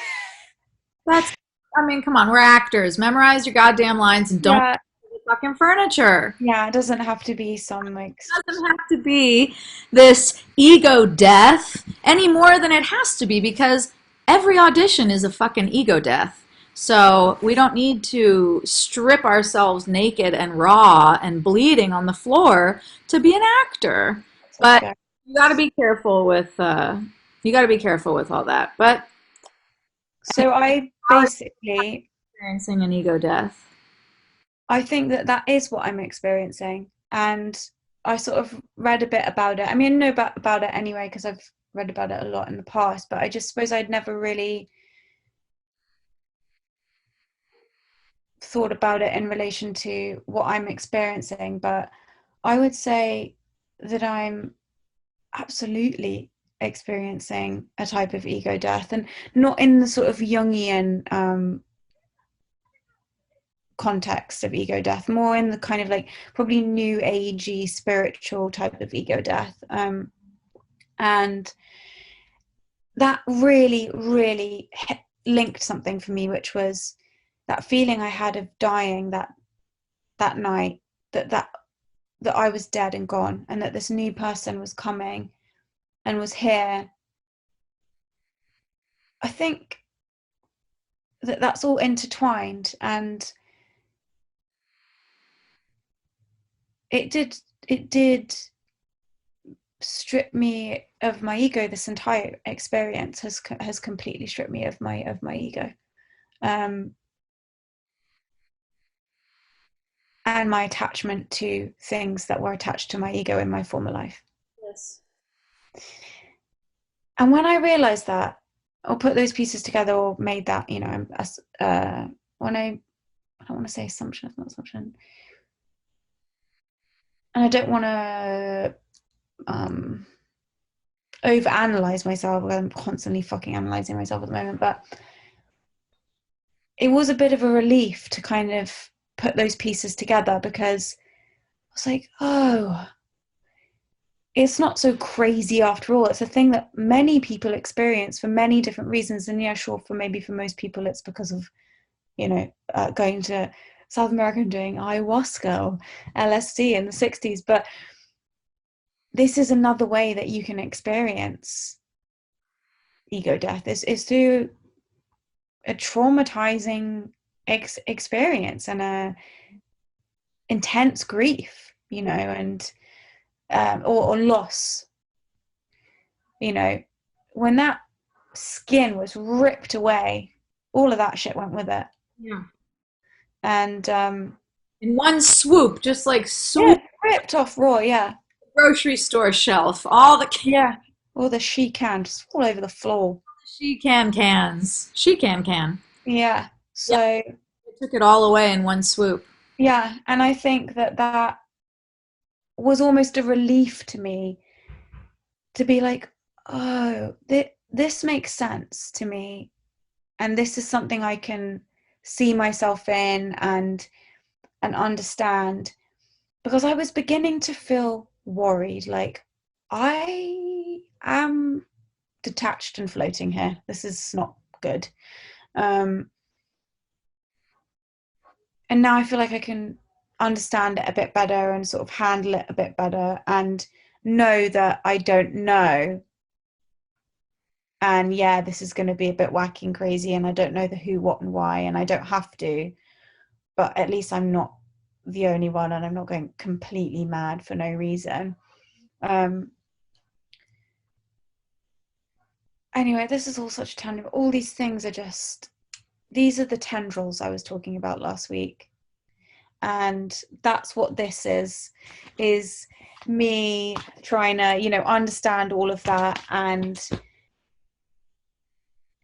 That's, I mean, come on, we're actors. Memorize your goddamn lines and don't Yeah, bump into the fucking furniture. yeah, it doesn't have to be some like It doesn't have to be this ego death any more than it has to be, because every audition is a fucking ego death. So we don't need to strip ourselves naked and raw and bleeding on the floor to be an actor. so But scary. you got to be careful with all that. But So I basically, experiencing an ego death. I think that that is what I'm experiencing. And I sort of read a bit about it. I mean, I know about it anyway because I've read about it a lot in the past, but I just suppose I'd never really thought about it in relation to what I'm experiencing. But I would say that I'm absolutely. experiencing a type of ego death, and not in the sort of Jungian context of ego death, more in the kind of like probably new agey spiritual type of ego death. And that really, really linked something for me, which was that feeling I had of dying that night, that I was dead and gone, and that this new person was coming and was here. I think that that's all intertwined, and it did strip me of my ego. This entire experience has completely stripped me of my ego, um, and my attachment to things that were attached to my ego in my former life. Yes. And when I realized that, or put those pieces together, or made that, when I don't want to say assumption, it's not assumption, and I don't want to overanalyze myself. I'm constantly fucking analyzing myself at the moment, but it was a bit of a relief to kind of put those pieces together, because I was like, oh, it's not so crazy after all. It's a thing that many people experience for many different reasons. And yeah, sure, for most people, it's because of, going to South America and doing ayahuasca or LSD in the 60s. But this is another way that you can experience ego death, is through a traumatizing experience and a intense grief, and or loss. When that skin was ripped away, all of that shit went with it. Yeah. And In one swoop, just like yeah, swoop, ripped off raw. Yeah, grocery store shelf, all the yeah, all the she can just all over the floor. she can cans. She can. Yeah, Yep. so They took it all away in one swoop. yeah, and I think that was almost a relief to me, to be like, oh, this makes sense to me, and this is something I can see myself in and understand, because I was beginning to feel worried, like I am detached and floating here. This is not good. Um, and now I feel like I can understand it a bit better and sort of handle it a bit better, and know that I don't know. And yeah, this is going to be a bit wacky and crazy, and I don't know the who, what, and why, and I don't have to, but at least I'm not the only one, and I'm not going completely mad for no reason. Um, anyway, this is all such tandem. All these things are just, these are the tendrils I was talking about last week. And that's what this is me trying to, understand all of that. And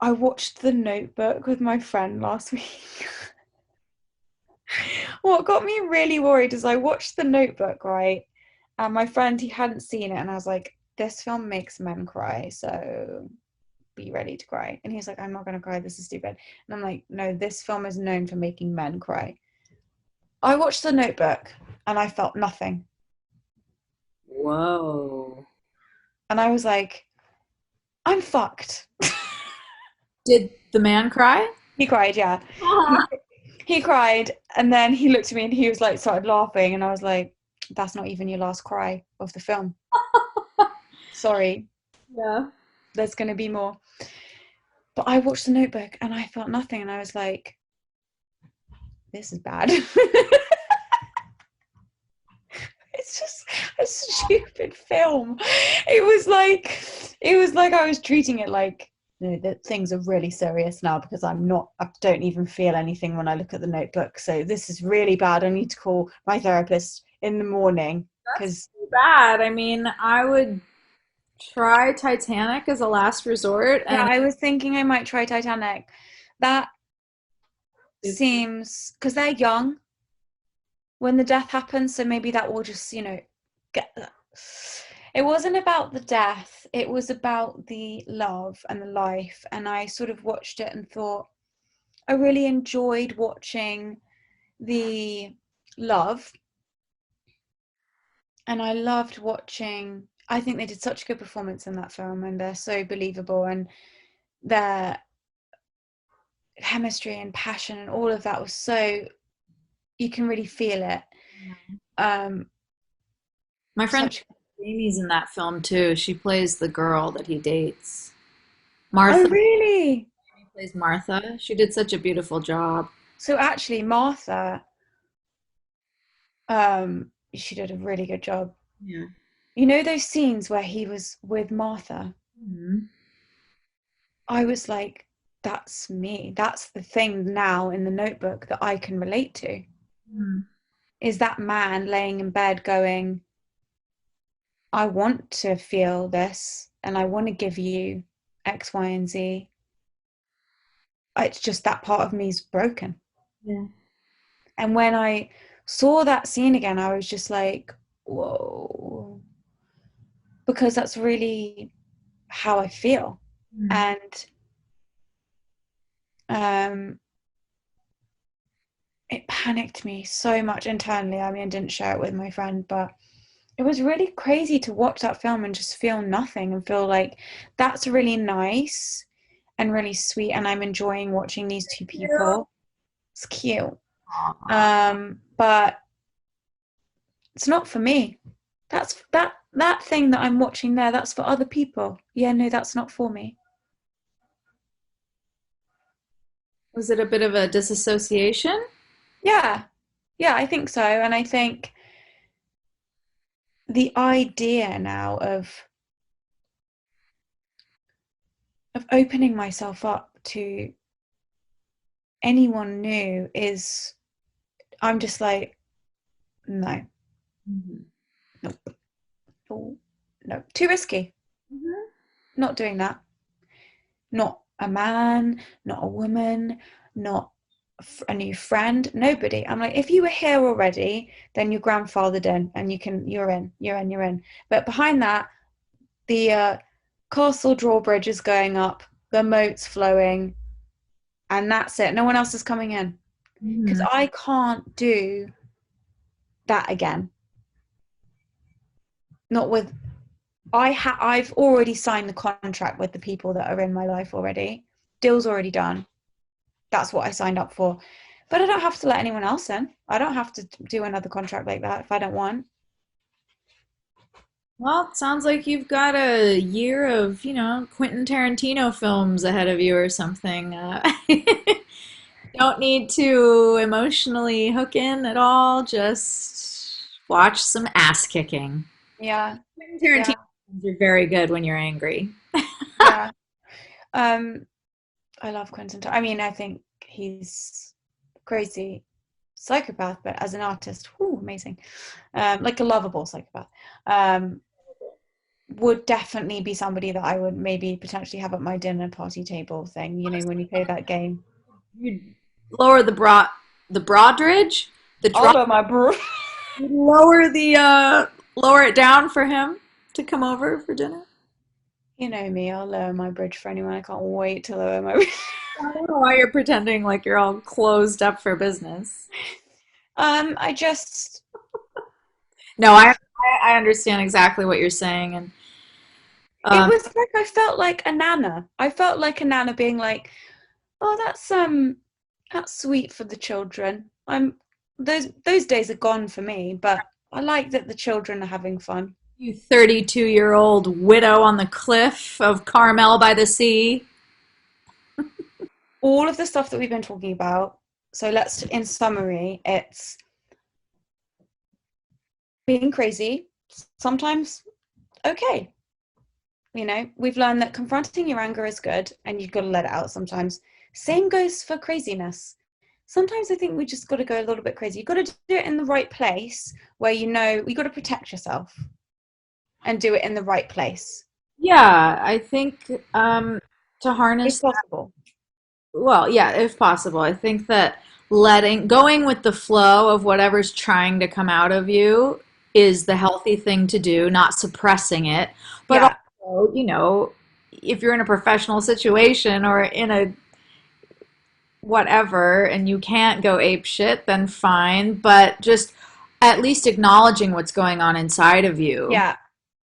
I watched The Notebook with my friend last week. What got me really worried is I watched The Notebook, right? And my friend, he hadn't seen it, and I was like, this film makes men cry, so be ready to cry. And he's like, I'm not going to cry, this is stupid. And I'm like, no, this film is known for making men cry. I watched The Notebook and I felt nothing. Whoa. And I was like, I'm fucked. Did the man cry? He cried, yeah. He, he cried, and then he looked at me and he was like, started laughing. And I was like, that's not even your last cry of the film. Sorry, Yeah. there's going to be more. But I watched The Notebook and I felt nothing. And I was like, this is bad. It's just a stupid film. It was like I was treating it like, that things are really serious now, because I don't even feel anything when I look at The Notebook. So this is really bad. I need to call my therapist in the morning, That's because too bad. I mean, I would try Titanic as a last resort, yeah, and I was thinking I might try Titanic. That it's seems, because they're young when the death happens, so maybe that will just, get that. It wasn't about the death, it was about the love and the life. And I sort of watched it and thought, I really enjoyed watching the love, and I loved watching. I think they did such a good performance in that film, and they're so believable, and their chemistry and passion and all of that was so, you can really feel it. Um, My friend such. Jamie's in that film too. She plays the girl that he dates. Oh, Martha really? plays Martha. She did such a beautiful job. So actually, Martha, she did a really good job. Yeah. You know those scenes where he was with Martha? Mhm. I was like, that's me. That's the thing now in the Notebook that I can relate to. Mhm. Is that man laying in bed going, I want to feel this and I want to give you X, Y, and Z. It's just that part of me is broken. Yeah. And when I saw that scene again, I was just like, whoa, because that's really how I feel. Mhm. And um, it panicked me so much internally. I mean, I didn't share it with my friend, but it was really crazy to watch that film and just feel nothing and feel like that's really nice and really sweet. And I'm enjoying watching these two people. It's cute. Aw. But it's not for me. That thing that I'm watching there, that's for other people. Yeah, no, that's not for me. Was it a bit of a disassociation? Yeah. Yeah, I think so. And I think the idea now of opening myself up to anyone new is, I'm just like, no, Mhm. nope, no, no, too risky. Mhm. Not doing that. Not a man, not a woman, not a new friend, nobody. I'm like, if you were here already, then you're grandfathered in and you're in. But behind that, the castle drawbridge is going up, the moat's flowing, and that's it. No one else is coming in. Because Mhm. I can't do that again. Not with, I've already signed the contract with the people that are in my life already. Deal's already done. That's what I signed up for. But I don't have to let anyone else in. I don't have to do another contract like that if I don't want. Well, it sounds like you've got a year of, Quentin Tarantino films ahead of you or something. Don't need to emotionally hook in at all. Just watch some ass kicking. Yeah, Quentin yeah, Tarantino films are very good when you're angry. yeah. Um, I love Quentin. I mean, I think he's crazy psychopath, but as an artist, whew, amazing. Like a lovable psychopath. Um, would definitely be somebody that I would maybe potentially have at my dinner party table thing, you know, when you play that game. You lower the broadridge, the I'll drop. lower my bro. You lower it down for him to come over for dinner. You know me, I'll lower my bridge for anyone. I can't wait to lower my bridge. I don't know why you're pretending like you're all closed up for business. I just, No, I understand exactly what you're saying, and it um, was like I felt like a nana. I felt like a nana being like, "Oh, that's sweet for the children." Those days are gone for me, but I like that the children are having fun. you 32-year-old widow on the cliff of Carmel by the sea. All of the stuff that we've been talking about. So let's, in summary, it's being crazy, sometimes okay. You know, we've learned that confronting your anger is good and you've got to let it out sometimes. Same goes for craziness. Sometimes I think we just got to go a little bit crazy. You've got to do it in the right place where you know you got to protect yourself and do it in the right place Yeah, I think to if harness possible. well, yeah, if possible. I think that letting going with the flow of whatever's trying to come out of you is the healthy thing to do, not suppressing it. But Yeah. also, if you're in a professional situation or in a whatever and you can't go ape shit, then fine. But just at least acknowledging what's going on inside of you. Yeah.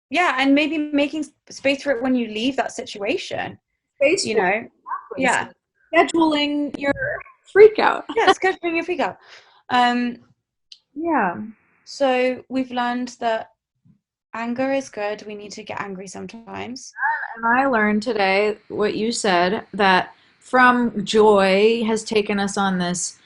Yeah, and maybe making space for it when you leave that situation, Space you for know? exactly. Yeah. Scheduling your freak out. Yeah, scheduling your freak out. Um, Yeah. so we've learned that anger is good. We need to get angry sometimes. And I learned today what you said that from joy has taken us on this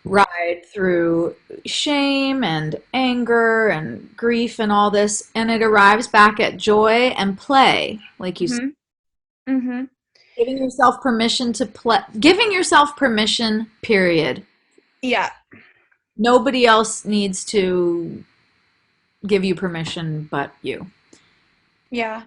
ride through shame and anger and grief and all this, and it arrives back at joy and play, like you said. Mm-hmm. Mm-hmm. Giving yourself permission to play, giving yourself permission, period. Yeah. Nobody else needs to give you permission but you. Yeah.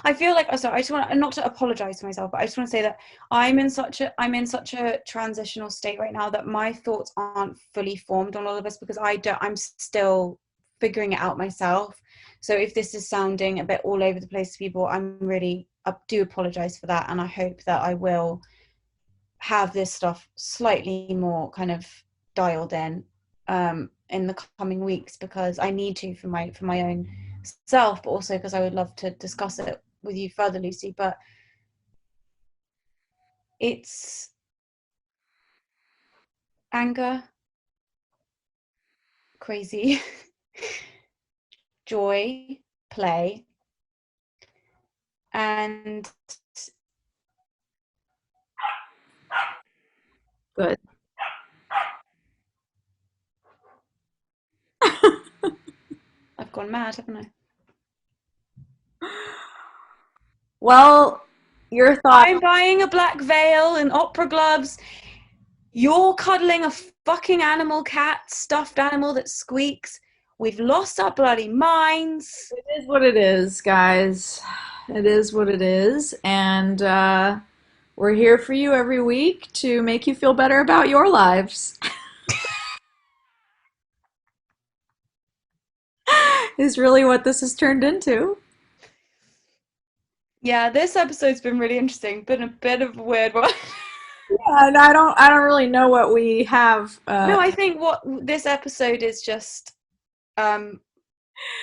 I feel like, sorry, I just want not to apologize to myself, but I just want to say that I'm in such a transitional state right now that my thoughts aren't fully formed on all of this because I'm still figuring it out myself. So if this is sounding a bit all over the place to people, I do apologize for that, and I hope that I will have this stuff slightly more kind of dialed in the coming weeks because I need to for my own self, but also because I would love to discuss it with you further, Lucy. But it's anger, crazy, joy, play, and Good. I've gone mad, haven't I? Well, your thought. I'm buying a black veil and opera gloves. You're cuddling a fucking animal cat, stuffed animal that squeaks. We've lost our bloody minds. It is what it is, guys. It is what it is. And we're here for you every week to make you feel better about your lives, is really what this has turned into. Yeah, this episode's been really interesting. Been a bit of a weird one. Yeah, and I don't really know what we have. No, I think what this episode is just um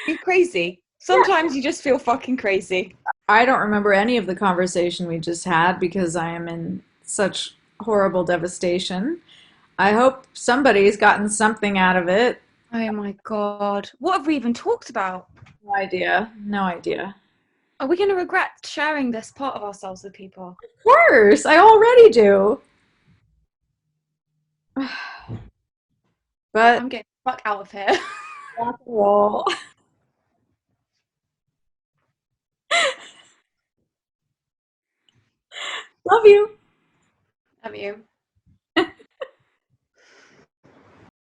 you're crazy. Sometimes you just feel fucking crazy. I don't remember any of the conversation we just had because I am in such horrible devastation. I hope somebody's gotten something out of it. Oh my God. What have we even talked about? No idea. No idea. Are we going to regret sharing this part of ourselves with people? Of course, I already do. But I'm getting the fuck out of here. rock and roll. Love you. Have you?